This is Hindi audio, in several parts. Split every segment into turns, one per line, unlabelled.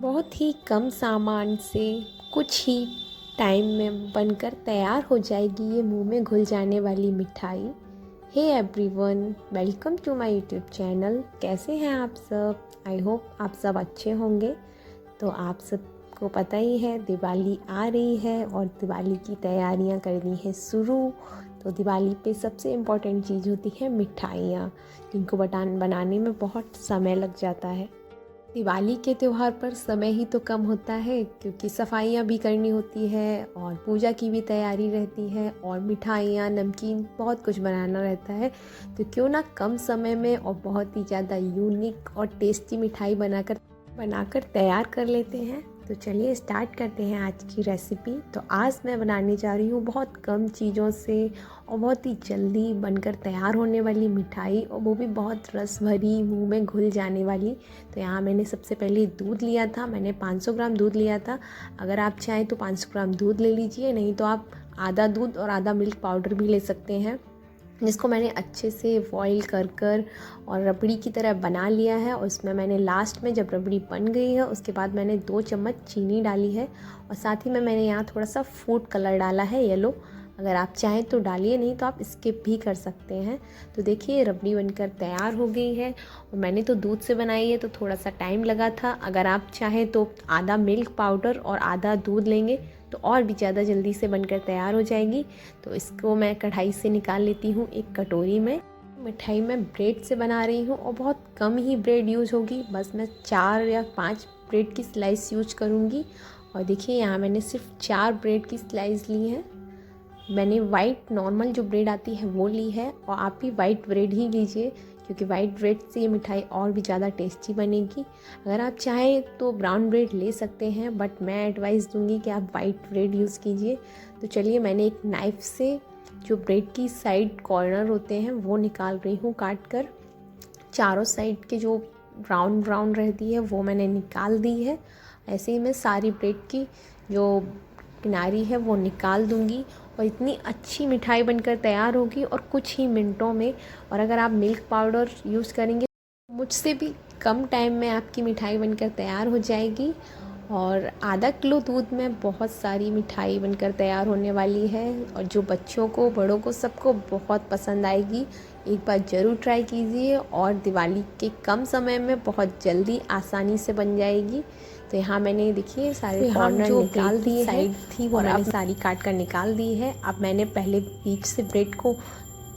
बहुत ही कम सामान से कुछ ही टाइम में बनकर तैयार हो जाएगी ये मुंह में घुल जाने वाली मिठाई। Hey everyone, welcome to my YouTube channel. कैसे हैं आप सब? आई होप आप सब अच्छे होंगे। तो आप सबको पता ही है दिवाली आ रही है और दिवाली की तैयारियां करनी है शुरू। तो दिवाली पे सबसे इम्पॉर्टेंट चीज़ होती है मिठाइयाँ, जिनको बनाने में बहुत समय लग जाता है। दिवाली के त्यौहार पर समय ही तो कम होता है, क्योंकि सफाइयाँ भी करनी होती है और पूजा की भी तैयारी रहती है और मिठाइयाँ, नमकीन, बहुत कुछ बनाना रहता है। तो क्यों ना कम समय में और बहुत ही ज़्यादा यूनिक और टेस्टी मिठाई बनाकर तैयार कर लेते हैं। तो चलिए स्टार्ट करते हैं आज की रेसिपी। तो आज मैं बनाने जा रही हूँ बहुत कम चीज़ों से और बहुत ही जल्दी बनकर तैयार होने वाली मिठाई, और वो भी बहुत रस भरी, मुंह में घुल जाने वाली। तो यहाँ मैंने सबसे पहले दूध लिया था। मैंने 500 ग्राम दूध लिया था। अगर आप चाहें तो 500 ग्राम दूध ले लीजिए, नहीं तो आप आधा दूध और आधा मिल्क पाउडर भी ले सकते हैं, जिसको मैंने अच्छे से बॉईल कर और रबड़ी की तरह बना लिया है। और उसमें मैंने लास्ट में जब रबड़ी बन गई है उसके बाद मैंने 2 चम्मच चीनी डाली है, और साथ ही में मैंने यहाँ थोड़ा सा फूड कलर डाला है येलो। अगर आप चाहें तो डालिए, नहीं तो आप स्किप भी कर सकते हैं। तो देखिए रबड़ी बनकर तैयार हो गई है, और मैंने तो दूध से बनाई है तो थोड़ा सा टाइम लगा था। अगर आप चाहें तो आधा मिल्क पाउडर और आधा दूध लेंगे तो और भी ज़्यादा जल्दी से बनकर तैयार हो जाएगी। तो इसको मैं कढ़ाई से निकाल लेती हूँ एक कटोरी में। मिठाई मैं ब्रेड से बना रही हूँ और बहुत कम ही ब्रेड यूज़ होगी, बस मैं 4 या 5 ब्रेड की स्लाइस यूज करूँगी। और देखिए यहाँ मैंने सिर्फ 4 ब्रेड की स्लाइस ली है। मैंने वाइट नॉर्मल जो ब्रेड आती है वो ली है, और आप भी वाइट ब्रेड ही लीजिए, क्योंकि वाइट ब्रेड से ये मिठाई और भी ज़्यादा टेस्टी बनेगी। अगर आप चाहें तो ब्राउन ब्रेड ले सकते हैं, बट मैं एडवाइस दूंगी कि आप वाइट ब्रेड यूज़ कीजिए। तो चलिए मैंने एक नाइफ़ से जो ब्रेड की साइड कॉर्नर होते हैं वो निकाल रही हूँ काट कर। चारों साइड के जो ब्राउन ब्राउन रहती है वो मैंने निकाल दी है। ऐसे ही मैं सारी ब्रेड की जो किनारी है वो निकाल दूंगी, और इतनी अच्छी मिठाई बनकर तैयार होगी और कुछ ही मिनटों में। और अगर आप मिल्क पाउडर यूज़ करेंगे मुझसे भी कम टाइम में आपकी मिठाई बनकर तैयार हो जाएगी। और आधा किलो दूध में बहुत सारी मिठाई बनकर तैयार होने वाली है, और जो बच्चों को, बड़ों को, सबको बहुत पसंद आएगी। एक बार ज़रूर ट्राई कीजिए, और दिवाली के कम समय में बहुत जल्दी आसानी से बन जाएगी। तो यहाँ मैंने देखिए सारे कॉर्नर निकाल दिए, साइड थी वो मैंने सारी काट कर निकाल दी है। अब मैंने पहले बीच से ब्रेड को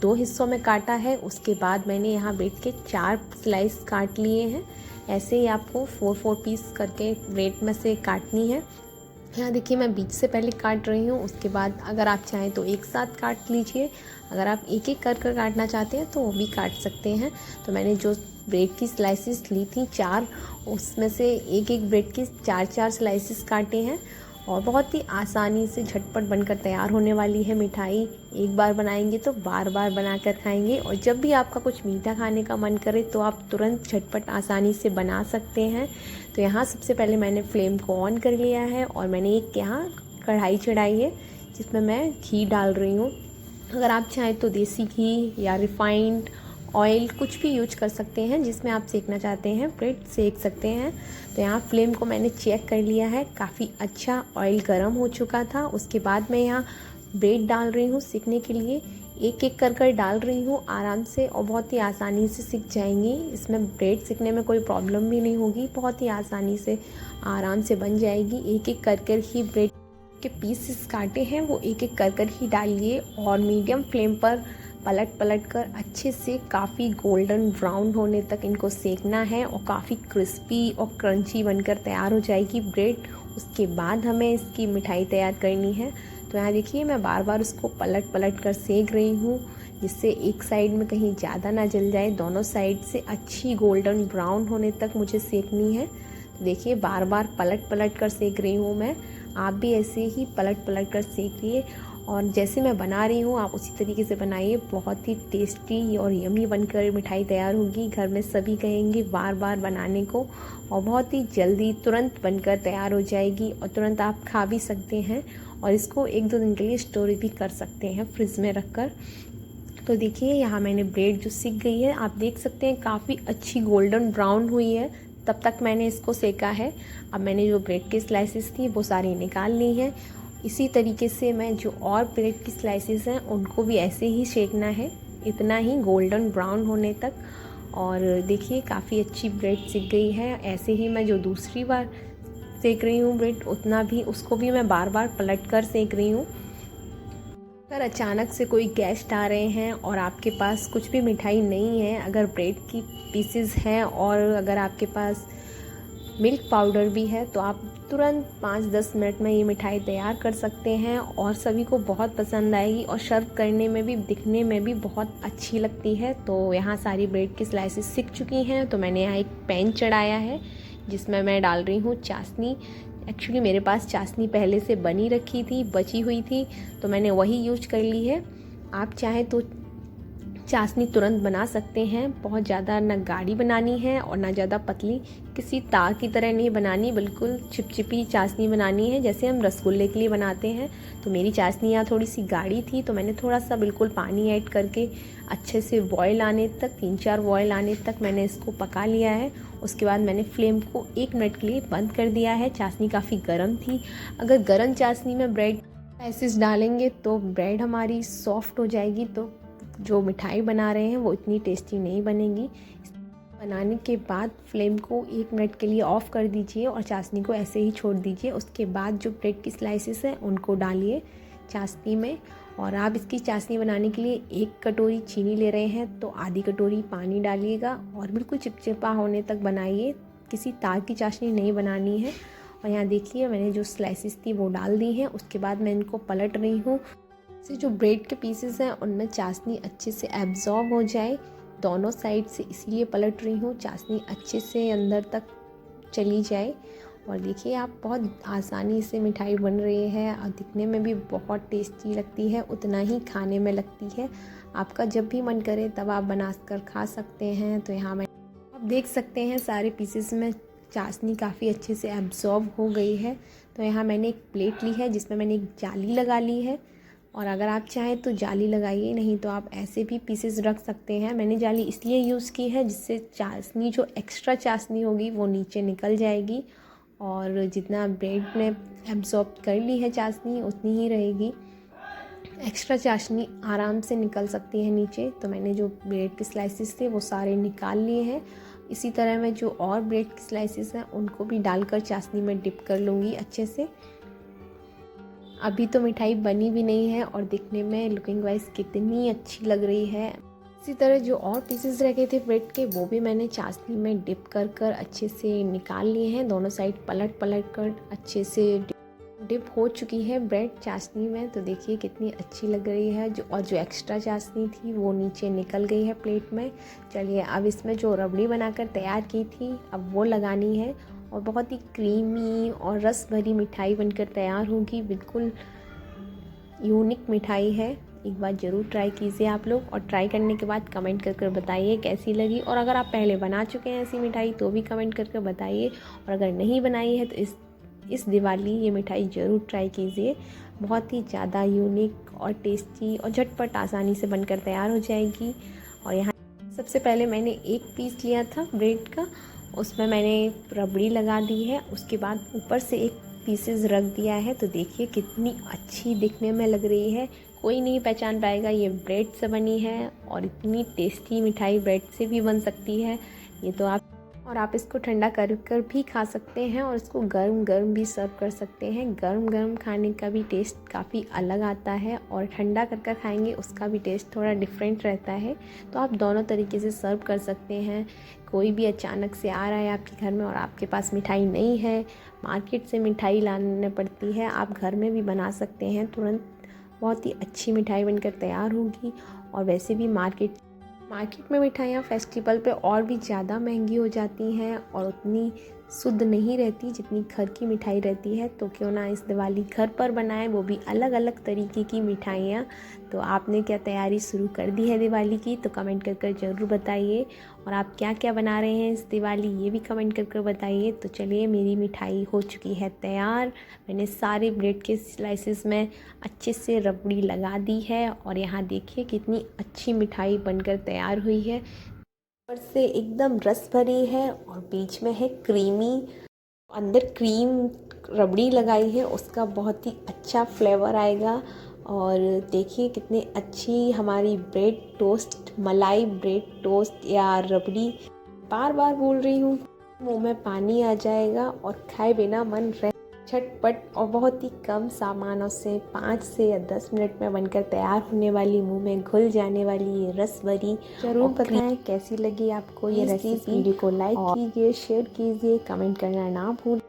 2 हिस्सों में काटा है, उसके बाद मैंने यहाँ ब्रेड के 4 स्लाइस काट लिए हैं। ऐसे ही आपको 4-4 पीस करके ब्रेड में से काटनी है। यहाँ देखिए मैं बीच से पहले काट रही हूँ, उसके बाद अगर आप चाहें तो एक साथ काट लीजिए। अगर आप एक एक कर काटना चाहते हैं तो वो भी काट सकते हैं। तो मैंने जो ब्रेड की स्लाइसिस ली थी 4, उसमें से एक एक ब्रेड की 4-4 स्लाइसिस काटे हैं। और बहुत ही आसानी से झटपट बनकर तैयार होने वाली है मिठाई। एक बार बनाएंगे तो बार बार बनाकर खाएंगे, और जब भी आपका कुछ मीठा खाने का मन करे तो आप तुरंत झटपट आसानी से बना सकते हैं। तो यहाँ सबसे पहले मैंने फ्लेम को ऑन कर लिया है, और मैंने एक यहाँ कढ़ाई चढ़ाई है जिसमें मैं घी डाल रही हूँ। अगर आप चाहें तो देसी घी या रिफाइंड ऑयल कुछ भी यूज कर सकते हैं, जिसमें आप सेकना चाहते हैं ब्रेड सेक सकते हैं। तो यहाँ फ्लेम को मैंने चेक कर लिया है, काफ़ी अच्छा ऑयल गर्म हो चुका था। उसके बाद मैं यहाँ ब्रेड डाल रही हूँ सेकने के लिए। एक एक कर डाल रही हूँ आराम से, और बहुत ही आसानी से सिक जाएंगी। इसमें ब्रेड सिकने में कोई प्रॉब्लम भी नहीं होगी, बहुत ही आसानी से आराम से बन जाएगी। एक एक कर ही ब्रेड के पीसेस काटे हैं वो एक एक कर ही डालिए, और मीडियम फ्लेम पर पलट कर अच्छे से काफ़ी गोल्डन ब्राउन होने तक इनको सेकना है, और काफ़ी क्रिस्पी और क्रंची बनकर तैयार हो जाएगी ब्रेड। उसके बाद हमें इसकी मिठाई तैयार करनी है। तो यहाँ देखिए मैं बार बार उसको पलट कर सेक रही हूँ, जिससे एक साइड में कहीं ज़्यादा ना जल जाए। दोनों साइड से अच्छी गोल्डन ब्राउन होने तक मुझे सेकनी है। तो देखिए बार बार पलट कर सेक रही हूँ मैं। आप भी ऐसे ही पलट कर सेकिए, और जैसे मैं बना रही हूँ आप उसी तरीके से बनाइए। बहुत ही टेस्टी और यमी बनकर मिठाई तैयार होगी। घर में सभी कहेंगे बार बार बनाने को, और बहुत ही जल्दी तुरंत बनकर तैयार हो जाएगी, और तुरंत आप खा भी सकते हैं। और इसको 1-2 दिन के लिए स्टोर भी कर सकते हैं फ्रिज में रख कर। तो देखिए यहाँ मैंने ब्रेड जो सिक गई है, आप देख सकते हैं काफ़ी अच्छी गोल्डन ब्राउन हुई है, तब तक मैंने इसको सेका है। अब मैंने जो ब्रेड की स्लाइसेस थी वो सारी निकाल ली है। इसी तरीके से मैं जो और ब्रेड की स्लाइसेस हैं उनको भी ऐसे ही सेकना है, इतना ही गोल्डन ब्राउन होने तक। और देखिए काफ़ी अच्छी ब्रेड सिक गई है। ऐसे ही मैं जो दूसरी बार सेक रही हूँ ब्रेड, उतना भी उसको भी मैं बार बार पलट कर सेक रही हूँ। अगर अचानक से कोई गेस्ट आ रहे हैं और आपके पास कुछ भी मिठाई नहीं है, अगर ब्रेड की पीसेस हैं और अगर आपके पास मिल्क पाउडर भी है, तो आप तुरंत 5-10 मिनट में ये मिठाई तैयार कर सकते हैं और सभी को बहुत पसंद आएगी और सर्व करने में भी, दिखने में भी बहुत अच्छी लगती है। तो यहाँ सारी ब्रेड की स्लाइसेस सिक चुकी हैं, तो मैंने यहाँ एक पैन चढ़ाया है जिसमें मैं डाल रही हूँ चाशनी। एक्चुअली मेरे पास चाशनी पहले से बनी रखी थी, बची हुई थी, तो मैंने वही यूज कर ली है। आप चाहें तो चाशनी तुरंत बना सकते हैं। बहुत ज़्यादा ना गाढ़ी बनानी है और ना ज़्यादा पतली, किसी तार की तरह नहीं बनानी, बिल्कुल चिपचिपी चाशनी बनानी है जैसे हम रसगुल्ले के लिए बनाते हैं। तो मेरी चाशनी यहाँ थोड़ी सी गाढ़ी थी, तो मैंने थोड़ा सा बिल्कुल पानी ऐड करके अच्छे से बॉयल आने तक, 3-4 बॉयल आने तक मैंने इसको पका लिया है। उसके बाद मैंने फ्लेम को 1 मिनट के लिए बंद कर दिया है। चाशनी काफ़ी गर्म थी। अगर गर्म चाशनी में ब्रेड स्लाइसेस डालेंगे तो ब्रेड हमारी सॉफ्ट हो जाएगी, तो जो मिठाई बना रहे हैं वो इतनी टेस्टी नहीं बनेगी। बनाने के बाद फ्लेम को 1 मिनट के लिए ऑफ़ कर दीजिए और चाशनी को ऐसे ही छोड़ दीजिए। उसके बाद जो ब्रेड की स्लाइसेस हैं उनको डालिए चाशनी में। और आप इसकी चाशनी बनाने के लिए 1 कटोरी चीनी ले रहे हैं तो आधी कटोरी पानी डालिएगा और बिल्कुल चिपचिपा होने तक बनाइए। किसी तार की चाशनी नहीं बनानी है। और यहाँ देखिए मैंने जो स्लाइसेस थी वो डाल दी हैं। उसके बाद मैं इनको पलट रही हूँ से जो ब्रेड के पीसेस हैं उनमें चाशनी अच्छे से एब्जॉर्ब हो जाए दोनों साइड से, इसीलिए पलट रही हूँ, चाशनी अच्छे से अंदर तक चली जाए। और देखिए आप बहुत आसानी से मिठाई बन रही है और दिखने में भी बहुत टेस्टी लगती है, उतना ही खाने में लगती है। आपका जब भी मन करे तब आप बना कर खा सकते हैं। तो यहाँ मैं आप देख सकते हैं सारे पीसेस में चाशनी काफ़ी अच्छे से एब्जॉर्ब हो गई है। तो यहाँ मैंने एक प्लेट ली है जिसमें मैंने एक जाली लगा ली है। और अगर आप चाहें तो जाली लगाइए, नहीं तो आप ऐसे भी पीसेस रख सकते हैं। मैंने जाली इसलिए यूज़ की है जिससे चाशनी, जो एक्स्ट्रा चाशनी होगी वो नीचे निकल जाएगी और जितना ब्रेड ने एब्जॉर्ब कर ली है चाशनी उतनी ही रहेगी। एक्स्ट्रा चाशनी आराम से निकल सकती है नीचे। तो मैंने जो ब्रेड के स्लाइसेस थे वो सारे निकाल लिए हैं। इसी तरह मैं जो और ब्रेड के स्लाइसेस हैं उनको भी डालकर चाशनी में डिप कर लूँगी अच्छे से। अभी तो मिठाई बनी भी नहीं है और दिखने में लुकिंग वाइज कितनी अच्छी लग रही है। इसी तरह जो और पीसेस रह गए थे ब्रेड के वो भी मैंने चाशनी में डिप कर कर अच्छे से निकाल लिए हैं। दोनों साइड पलट पलट कर अच्छे से डिप हो चुकी है ब्रेड चाशनी में। तो देखिए कितनी अच्छी लग रही है। जो एक्स्ट्रा चाशनी थी वो नीचे निकल गई है प्लेट में। चलिए अब इसमें जो रबड़ी बनाकर तैयार की थी अब वो लगानी है और बहुत ही क्रीमी और रस भरी मिठाई बनकर तैयार होगी। बिल्कुल यूनिक मिठाई है, एक बार ज़रूर ट्राई कीजिए आप लोग। और ट्राई करने के बाद कमेंट कर कर बताइए कैसी लगी। और अगर आप पहले बना चुके हैं ऐसी मिठाई तो भी कमेंट कर कर बताइए। और अगर नहीं बनाई है तो इस दिवाली ये मिठाई ज़रूर ट्राई कीजिए। बहुत ही ज़्यादा यूनिक और टेस्टी और झटपट आसानी से बनकर तैयार हो जाएगी। और यहाँ सबसे पहले मैंने एक पीस लिया था ब्रेड का, उसमें मैंने रबड़ी लगा दी है। उसके बाद ऊपर से एक पीसेस रख दिया है। तो देखिए कितनी अच्छी दिखने में लग रही है, कोई नहीं पहचान पाएगा ये ब्रेड से बनी है। और इतनी टेस्टी मिठाई ब्रेड से भी बन सकती है ये तो आप इसको ठंडा कर कर भी खा सकते हैं और इसको गर्म गर्म भी सर्व कर सकते हैं। गर्म गर्म खाने का भी टेस्ट काफ़ी अलग आता है और ठंडा कर कर खाएंगे उसका भी टेस्ट थोड़ा डिफरेंट रहता है। तो आप दोनों तरीके से सर्व कर सकते हैं। कोई भी अचानक से आ रहा है आपके घर में और आपके पास मिठाई नहीं है, मार्केट से मिठाई लानी पड़ती है, आप घर में भी बना सकते हैं तुरंत। बहुत ही अच्छी मिठाई बनकर तैयार होगी। और वैसे भी मार्केट में मिठाइयाँ फेस्टिवल पे और भी ज़्यादा महंगी हो जाती हैं और उतनी शुद्ध नहीं रहती जितनी घर की मिठाई रहती है। तो क्यों ना इस दिवाली घर पर बनाएं, वो भी अलग अलग तरीके की मिठाइयाँ। तो आपने क्या तैयारी शुरू कर दी है दिवाली की तो कमेंट कर कर ज़रूर बताइए। और आप क्या क्या बना रहे हैं इस दिवाली ये भी कमेंट कर कर बताइए। तो चलिए मेरी मिठाई हो चुकी है तैयार। मैंने सारे ब्रेड के स्लाइसेस में अच्छे से रबड़ी लगा दी है और यहाँ देखिए कितनी अच्छी मिठाई बनकर तैयार हुई है। ऊपर से एकदम रस भरी है और बीच में है क्रीमी, अंदर क्रीम रबड़ी लगाई है, उसका बहुत ही अच्छा फ्लेवर आएगा। और देखिए कितनी अच्छी हमारी ब्रेड टोस्ट, मलाई ब्रेड टोस्ट या रबड़ी, बार बार बोल रही हूँ, मुंह में पानी आ जाएगा और खाए बिना मन रह। झटपट और बहुत ही कम सामानों से 5 से या 10 मिनट में बनकर तैयार होने वाली, मुंह में घुल जाने वाली ये रस भरी। जरूर बताएं कैसी लगी आपको ये रेसिपी। वीडियो को लाइक कीजिए, शेयर कीजिए, कमेंट करना ना भूलें।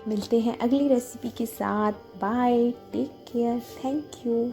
मिलते हैं अगली रेसिपी के साथ। Bye, take care, thank you.